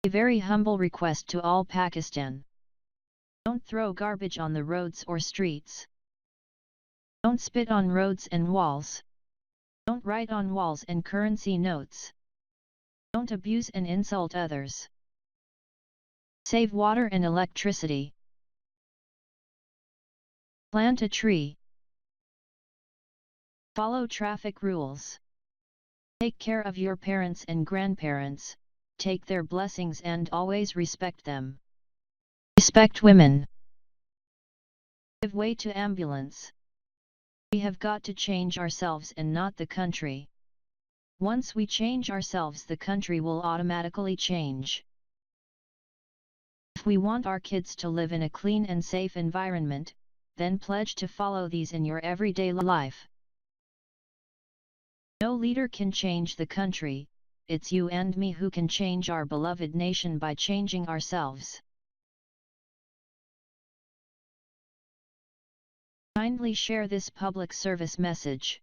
A very humble request to all Pakistan. Don't throw garbage on the roads or streets. Don't spit on roads and walls. Don't write on walls and currency notes. Don't abuse and insult others. Save water and electricity. Plant a tree. Follow traffic rules. Take care of your parents and grandparents, take their blessings and always respect them. Respect women. Give way to ambulance. We have got to change ourselves and not the country. Once we change ourselves, the country will automatically change. If we want our kids to live in a clean and safe environment, then pledge to follow these in your everyday life. No leader can change the country, it's you and me who can change our beloved nation by changing ourselves. Kindly share this public service message.